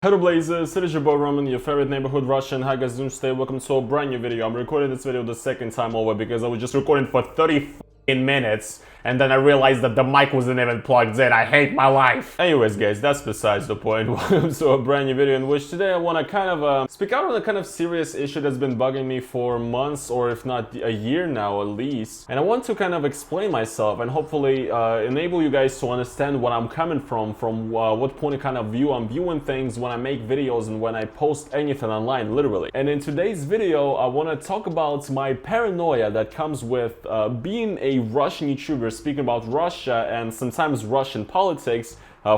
Hello Blazers, it is your boy Roman, your favorite neighborhood Russian. How you guys doing today? Welcome to a brand new video. I'm recording this video the second time over because I was just recording for 30 minutes and then I realized that the mic wasn't even plugged in. I hate my life. Anyways guys, that's besides the point. Welcome to a brand new video in which today I want to kind of speak out on a kind of serious issue that's been bugging me for months, or if not a year now at least. And I want to kind of explain myself and hopefully enable you guys to understand what I'm coming from what point of kind of view I'm viewing things when I make videos and when I post anything online, literally. And in today's video, I want to talk about my paranoia that comes with being a Russian YouTuber speaking about Russia and sometimes Russian politics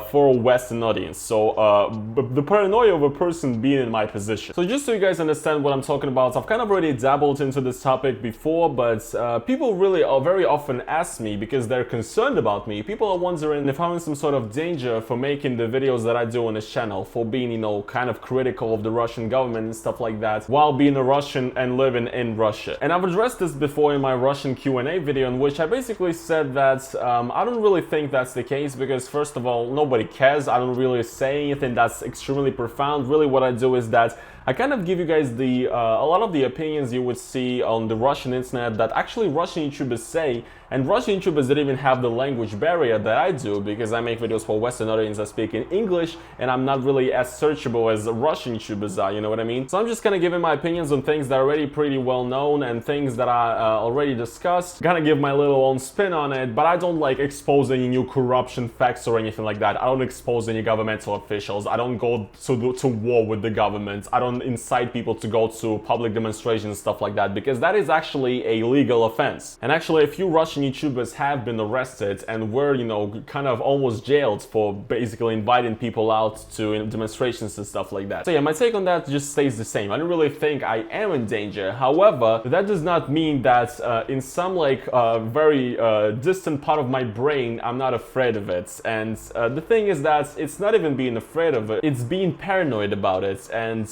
for a Western audience. So the paranoia of a person being in my position. So just so you guys understand what I'm talking about, I've kind of already dabbled into this topic before, but people really very often ask me because they're concerned about me. People are wondering if I'm in some sort of danger for making the videos that I do on this channel, for being, you know, kind of critical of the Russian government and stuff like that, while being a Russian and living in Russia. And I've addressed this before in my Russian Q&A video, in which I basically said that I don't really think that's the case because, first of all, nobody cares. I don't really say anything that's extremely profound. Really what I do is that I kind of give you guys a lot of the opinions you would see on the Russian internet that actually Russian YouTubers say, and Russian YouTubers that even have the language barrier that I do, because I make videos for Western audience that speak in English and I'm not really as searchable as Russian YouTubers are, you know what I mean? So I'm just kind of giving my opinions on things that are already pretty well known and things that I already discussed. Kind of give my little own spin on it, but I don't like expose any new corruption facts or anything like that. I don't expose any governmental officials. I don't go to war with the government. I don't incite people to go to public demonstrations and stuff like that, because that is actually a legal offense. And actually a few Russian YouTubers have been arrested and were, you know, kind of almost jailed for basically inviting people out to demonstrations and stuff like that. So yeah, my take on that just stays the same. I don't really think I am in danger. However, that does not mean that in some like very distant part of my brain I'm not afraid of it. And the thing is that it's not even being afraid of it, it's being paranoid about it, and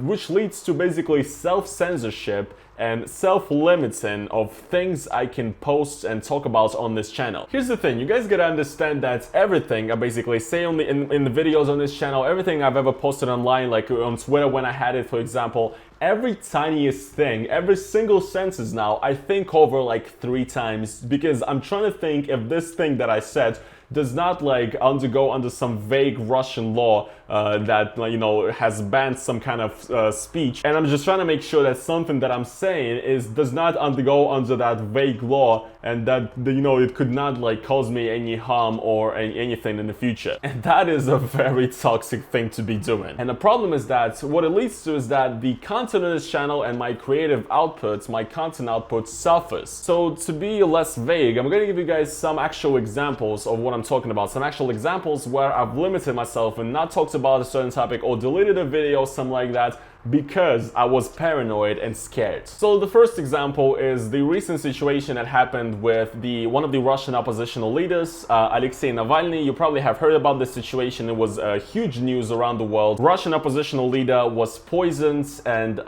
which leads to basically self-censorship and self-limiting of things I can post and talk about on this channel. Here's the thing, you guys gotta understand that everything I basically say on in the videos on this channel, everything I've ever posted online, like on Twitter when I had it, for example, every tiniest thing, every single sentence now, I think over like 3 times, because I'm trying to think if this thing that I said does not like undergo under some vague Russian law that, you know, has banned some kind of speech, and I'm just trying to make sure that something that I'm saying does not undergo under that vague law, and that, you know, it could not like cause me any harm or anything in the future. And that is a very toxic thing to be doing. And the problem is that what it leads to is that the content on this channel and my creative outputs, my content output suffers. So to be less vague, I'm gonna give you guys some actual examples of what I'm talking about, some actual examples where I've limited myself and not talked about a certain topic or deleted a video, something like that, because I was paranoid and scared. So the first example is the recent situation that happened with one of the Russian oppositional leaders, Alexei Navalny. You probably have heard about this situation. It was huge news around the world. Russian oppositional leader was poisoned and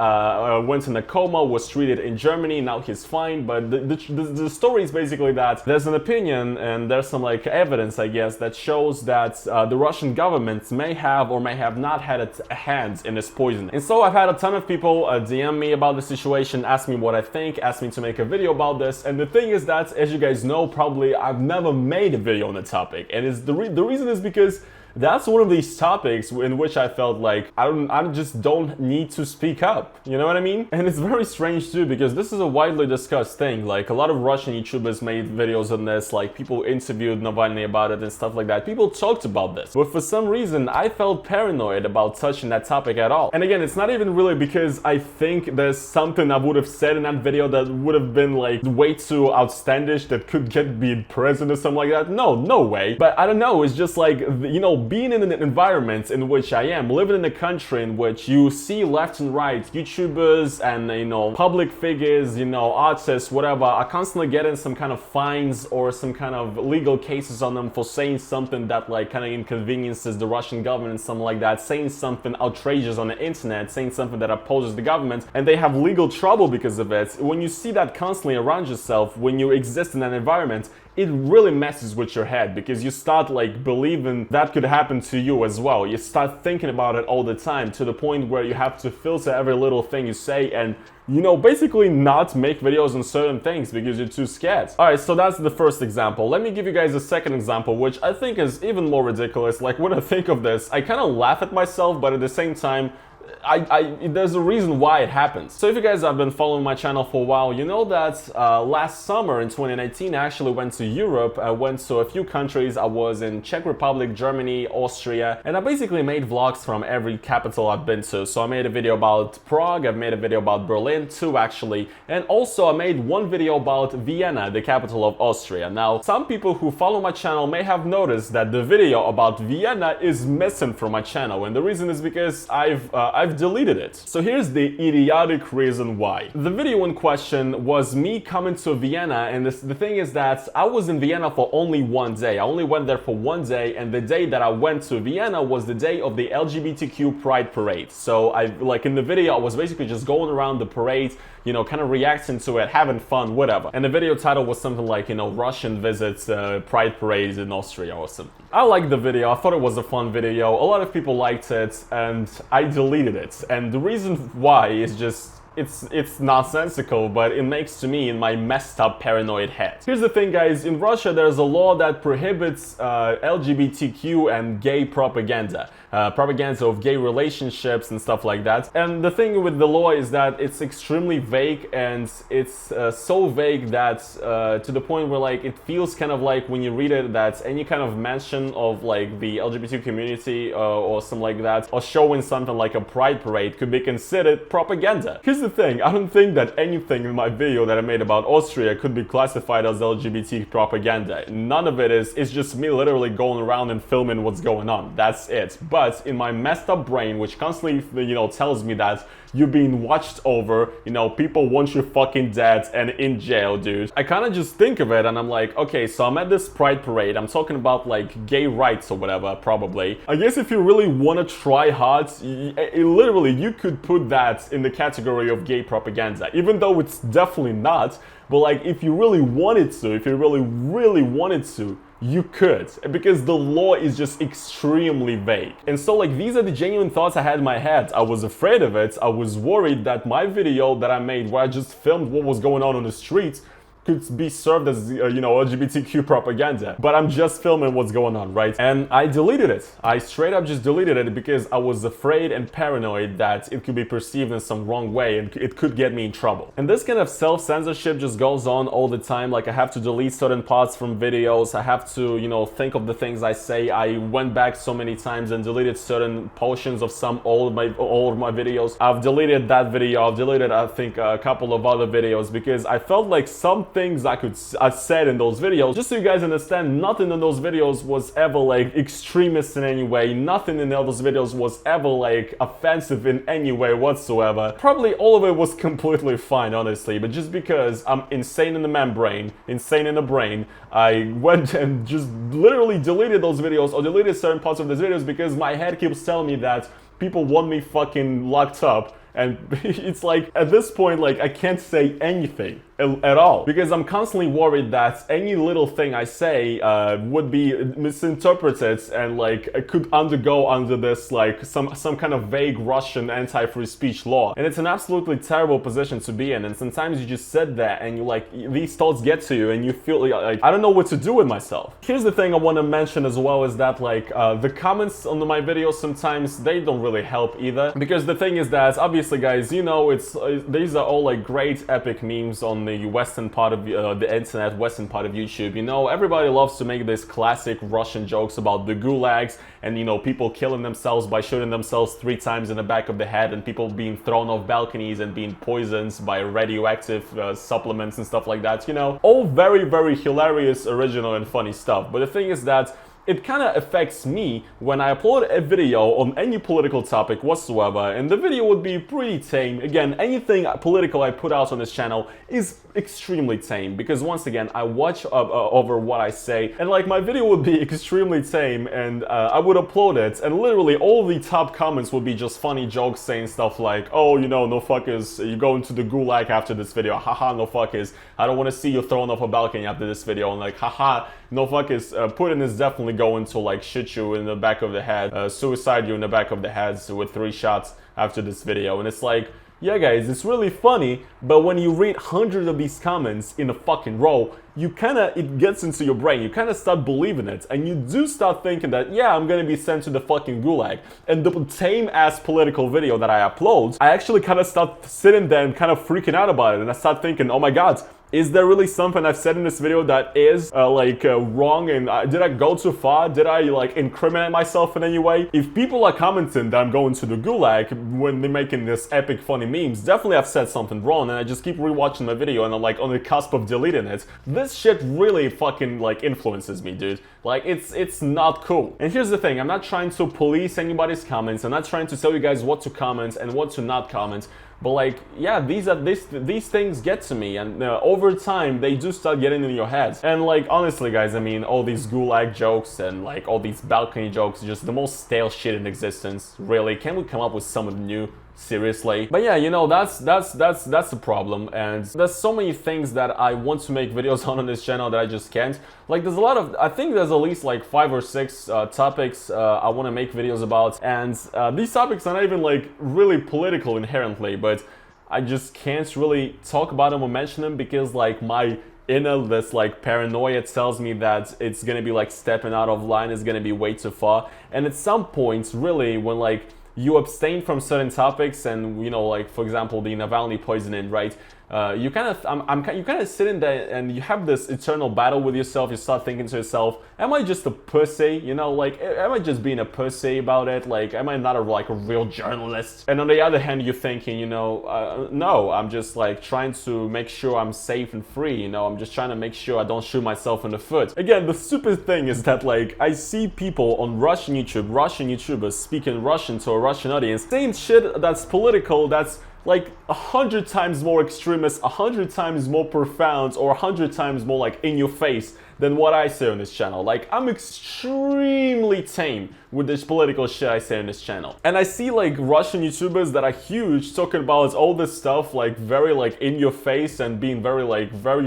went in a coma, was treated in Germany. Now he's fine, but the story is basically that there's an opinion and there's some like evidence, I guess, that shows that the Russian government may have or may have not had a hand in this poisoning. And so I've had a ton of people DM me about the situation, ask me what I think, ask me to make a video about this. And the thing is that, as you guys know, probably I've never made a video on the topic. And the reason is because that's one of these topics in which I felt like I just don't need to speak up, you know what I mean? And it's very strange too, because this is a widely discussed thing. Like a lot of Russian YouTubers made videos on this, like people interviewed Navalny about it and stuff like that. People talked about this, but for some reason I felt paranoid about touching that topic at all. And again, it's not even really because I think there's something I would have said in that video that would have been like way too outlandish that could get me in prison or something like that. No way. But I don't know, it's just like, you know, being in an environment in which I am, living in a country in which you see left and right YouTubers and, you know, public figures, you know, artists, whatever, are constantly getting some kind of fines or some kind of legal cases on them for saying something that like kind of inconveniences the Russian government and something like that, saying something outrageous on the internet, saying something that opposes the government, and they have legal trouble because of it. When you see that constantly around yourself, when you exist in that environment, it really messes with your head because you start like believing that could happen to you as well. You start thinking about it all the time to the point where you have to filter every little thing you say and, you know, basically not make videos on certain things because you're too scared. Alright, so that's the first example. Let me give you guys a second example, which I think is even more ridiculous. Like, when I think of this, I kind of laugh at myself, but at the same time, there's a reason why it happens. So if you guys have been following my channel for a while, you know that last summer in 2019 I actually went to Europe. I went to a few countries. I was in Czech Republic, Germany, Austria, and I basically made vlogs from every capital I've been to. So I made a video about Prague, I've made a video about Berlin too actually, and also I made one video about Vienna, the capital of Austria. Now, some people who follow my channel may have noticed that the video about Vienna is missing from my channel, and the reason is because I've deleted it. So here's the idiotic reason why. The video in question was me coming to Vienna, and the thing is that I was in Vienna for only one day. I only went there for one day, and the day that I went to Vienna was the day of the LGBTQ Pride Parade. So like in the video, I was basically just going around the parade, you know, kind of reacting to it, having fun, whatever. And the video title was something like, you know, Russian visits Pride parades in Austria or something. I liked the video, I thought it was a fun video, a lot of people liked it, and I deleted it. And the reason why is just, it's nonsensical, but it makes to me in my messed up paranoid head. Here's the thing, guys, in Russia there's a law that prohibits LGBTQ and gay propaganda. Propaganda of gay relationships and stuff like that. And the thing with the law is that it's extremely vague, and it's so vague that to the point where like it feels kind of like when you read it that any kind of mention of like the LGBT community or something like that, or showing something like a pride parade could be considered propaganda. Here's the thing, I don't think that anything in my video that I made about Austria could be classified as LGBT propaganda. None of it is. It's just me literally going around and filming what's going on. That's it. But in my messed up brain, which constantly, you know, tells me that you're being watched over, you know, people want you fucking dead and in jail, dude, I kind of just think of it and I'm like, okay, so I'm at this pride parade, I'm talking about like gay rights or whatever, probably. I guess if you really want to try hard, literally you could put that in the category of gay propaganda, even though it's definitely not. But like, if you really wanted to, if you really wanted to, you could, because the law is just extremely vague. And so like, these are the genuine thoughts I had in my head. I was afraid of it. I was worried that my video that I made, where I just filmed what was going on the streets, could be served as, you know, LGBTQ propaganda. But I'm just filming what's going on, right? And I deleted it. I straight up just deleted it because I was afraid and paranoid that it could be perceived in some wrong way and it could get me in trouble. And this kind of self-censorship just goes on all the time. Like, I have to delete certain parts from videos. I have to, you know, think of the things I say. I went back so many times and deleted certain portions of all of my videos. I've deleted that video. I've deleted, I think, a couple of other videos because I felt like some things I said in those videos, just so you guys understand, nothing in those videos was ever like extremist in any way. Nothing in those videos was ever like offensive in any way whatsoever. Probably all of it was completely fine, honestly, but just because I'm insane in the membrane, insane in the brain, I went and just literally deleted those videos, or deleted certain parts of those videos, because my head keeps telling me that people want me fucking locked up. And it's like, at this point, like, I can't say anything at all, because I'm constantly worried that any little thing I say would be misinterpreted and like it could undergo under this like some kind of vague Russian anti-free speech law. And it's an absolutely terrible position to be in, and sometimes you just sit there and you like, these thoughts get to you and you feel like I don't know what to do with myself. Here's the thing I want to mention as well, is that like the comments on my videos, sometimes they don't really help either, because the thing is that obviously, guys, you know, these are all like great epic memes on the western part of the internet, western part of YouTube. You know, everybody loves to make this classic Russian jokes about the gulags and, you know, people killing themselves by shooting themselves 3 times in the back of the head, and people being thrown off balconies and being poisoned by radioactive supplements and stuff like that. You know, all very, very hilarious, original and funny stuff. But the thing is that it kind of affects me when I upload a video on any political topic whatsoever, and the video would be pretty tame. Again, anything political I put out on this channel is extremely tame, because once again, I watch over what I say, and like my video would be extremely tame, and I would upload it, and literally all the top comments would be just funny jokes saying stuff like, oh, you know, no fuckers, you go into the gulag after this video, haha, no fuckers, I don't want to see you thrown off a balcony after this video, and like, haha, no fuckers, Putin is definitely going to like shoot you in the back of the head, suicide you in the back of the head with 3 shots after this video. And it's like, yeah guys, it's really funny, but when you read hundreds of these comments in a fucking row, it gets into your brain, you kinda start believing it, and you do start thinking that, yeah, I'm gonna be sent to the fucking gulag. And the tame ass political video that I upload, I actually kinda start sitting there and kind of freaking out about it, and I start thinking, oh my god, is there really something I've said in this video that is wrong, and did I go too far? Did I like incriminate myself in any way? If people are commenting that I'm going to the gulag when they're making this epic funny memes, definitely I've said something wrong, and I just keep rewatching my video and I'm like on the cusp of deleting it. This shit really fucking like influences me, dude. Like it's not cool. And here's the thing, I'm not trying to police anybody's comments, I'm not trying to tell you guys what to comment and what to not comment. But like, yeah, these things get to me, and over time they do start getting in your head. And like, honestly, guys, I mean, all these gulag jokes and like all these balcony jokes, just the most stale shit in existence. Really, can we come up with something new? Seriously. But yeah, you know, that's the problem, and there's so many things that I want to make videos on this channel that I just can't. Like, there's a lot of, I think there's at least like 5 or 6 topics I want to make videos about, and these topics are not even like really political inherently, but I just can't really talk about them or mention them because like my inner, this like paranoia tells me that it's gonna be like stepping out of line, is gonna be way too far. And at some point, really, when like you abstain from certain topics, and you know, like for example the Navalny poisoning, right? You kind of sit in there and you have this eternal battle with yourself. You start thinking to yourself, am I just a pussy? You know, like, am I just being a pussy about it? Like, am I not a real journalist? And on the other hand, you're thinking, you know, no, I'm just like trying to make sure I'm safe and free. You know, I'm just trying to make sure I don't shoot myself in the foot. Again, the stupid thing is that like I see people on Russian YouTubers speaking Russian to a Russian audience, saying shit that's political, that's like 100 times more extremist, 100 times more profound, or 100 times more like in your face than what I say on this channel. Like, I'm extremely tame with this political shit I say on this channel. And I see like Russian YouTubers that are huge talking about all this stuff like very like in your face and being very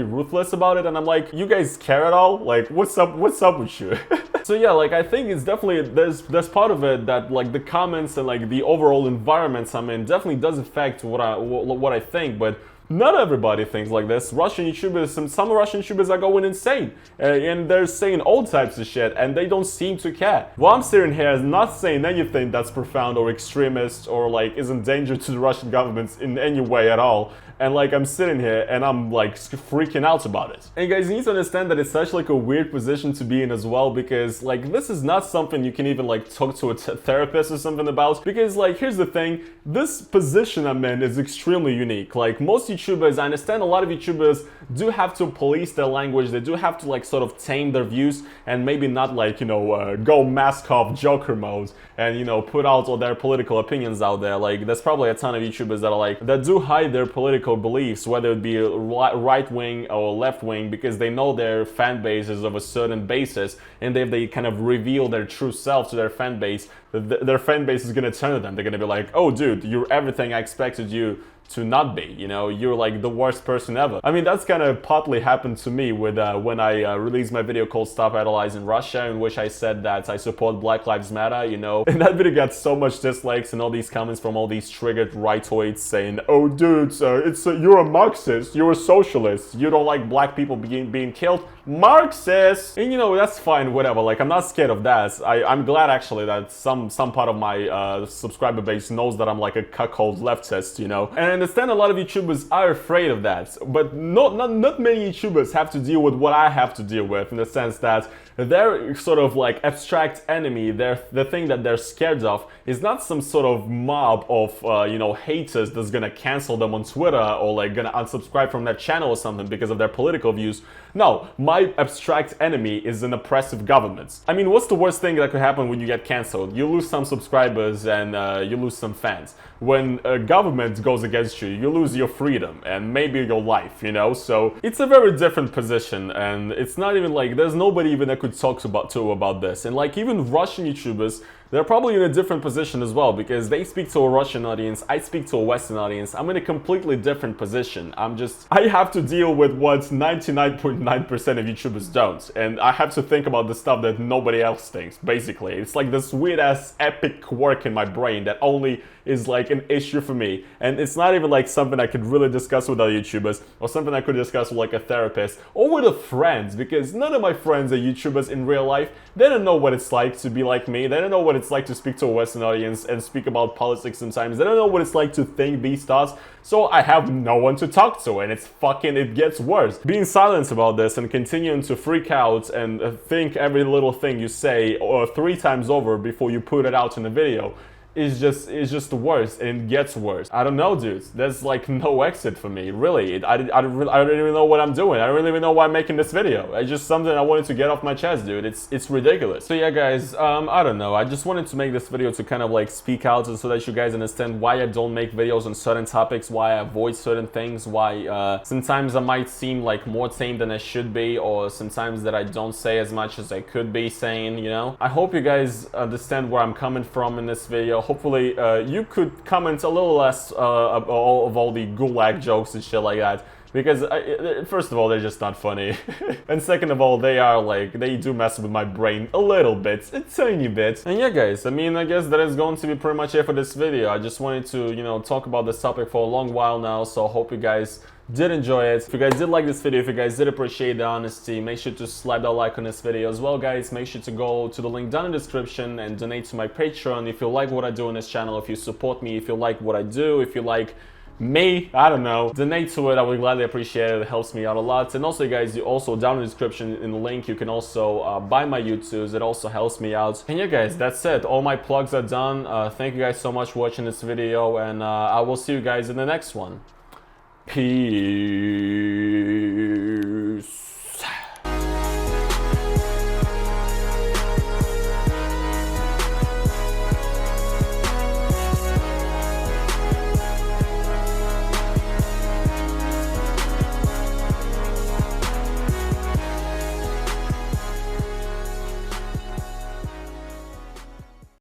ruthless about it, and I'm like, you guys care at all? Like, what's up with you? So yeah, like I think it's definitely, there's part of it that like the comments and like the overall environments I'm in definitely does affect what I think, but not everybody thinks like this. Russian YouTubers, some Russian YouTubers are going insane, and they're saying all types of shit, and they don't seem to care. While I'm sitting here is not saying anything that's profound or extremist or like is in danger to the Russian government in any way at all. And like I'm sitting here and I'm like freaking out about it. And guys, you need to understand that it's such like a weird position to be in as well, because like this is not something you can even like talk to a therapist or something about, because like here's the thing, this position I'm in is extremely unique. Like most YouTubers, I understand a lot of YouTubers do have to police their language, they do have to like sort of tame their views and maybe not like, you know, go mask off Joker mode and, you know, put out all their political opinions out there. Like there's probably a ton of YouTubers that are like, that do hide their political beliefs, whether it be right wing or left wing, because they know their fan base is of a certain basis, and if they kind of reveal their true self to their fan base, their fan base is gonna turn to them. They're gonna be like, oh dude, you're everything I expected you to not be, you know, you're like the worst person ever. I mean, that's kind of partly happened to me with when I released my video called Stop Idolizing Russia, in which I said that I support Black Lives Matter, you know, and that video got so much dislikes and all these comments from all these triggered rightoids saying, oh dude, you're a Marxist, you're a socialist, you don't like black people being killed, Marxist! And you know, that's fine, whatever, like I'm not scared of that. I'm glad actually that some part of my subscriber base knows that I'm like a cuckold leftist, you know. And I understand a lot of YouTubers are afraid of that, but not many YouTubers have to deal with what I have to deal with, in the sense that their sort of like abstract enemy, the thing that they're scared of, is not some sort of mob of you know, haters that's gonna cancel them on Twitter or like gonna unsubscribe from their channel or something because of their political views. No, my abstract enemy is an oppressive government. I mean, what's the worst thing that could happen when you get cancelled? You lose some subscribers and you lose some fans. When a government goes against you, you lose your freedom and maybe your life, you know? So it's a very different position, and it's not even like there's nobody even that could talk to about this. And like even Russian YouTubers, they're probably in a different position as well, because they speak to a Russian audience, I speak to a Western audience. I'm in a completely different position. I have to deal with what 99.9% of YouTubers don't, and I have to think about the stuff that nobody else thinks, basically. It's like this weird-ass epic quirk in my brain that only is like an issue for me, and it's not even like something I could really discuss with other YouTubers, or something I could discuss with like a therapist, or with a friend, because none of my friends are YouTubers in real life. They don't know what it's like to be like me. They don't know what it's like to speak to a Western audience and speak about politics sometimes. They don't know what it's like to think these thoughts, so I have no one to talk to, and it gets worse. Being silent about this and continuing to freak out and think every little thing you say or 3 times over before you put it out in a video is just the worst, and it gets worse. I don't know, dudes. There's like no exit for me, really. I don't even know what I'm doing. I don't really even know why I'm making this video. It's just something I wanted to get off my chest, dude. It's ridiculous. So yeah, guys, I don't know. I just wanted to make this video to kind of like speak out so that you guys understand why I don't make videos on certain topics, why I avoid certain things, why sometimes I might seem like more tame than I should be, or sometimes that I don't say as much as I could be saying, you know? I hope you guys understand where I'm coming from in this video. Hopefully, you could comment a little less of all the gulag jokes and shit like that, because first of all, they're just not funny, and second of all, they do mess with my brain a little bit, a tiny bit. And yeah, guys, I mean, I guess that is going to be pretty much it for this video. I just wanted to, you know, talk about this topic for a long while now, so I hope you guys did enjoy it. If you guys did like this video, if you guys did appreciate the honesty, make sure to slap that like on this video as well, guys. Make sure to go to the link down in the description and donate to my Patreon if you like what I do on this channel, if you support me, if you like what I do, if you like me, I don't know, donate to it. I would gladly appreciate it. It helps me out a lot. And also, guys, you also down in the description in the link, you can also buy my YouTubes. It also helps me out. And yeah, guys, that's it. All my plugs are done. Thank you guys so much for watching this video, and I will see you guys in the next one. Peace.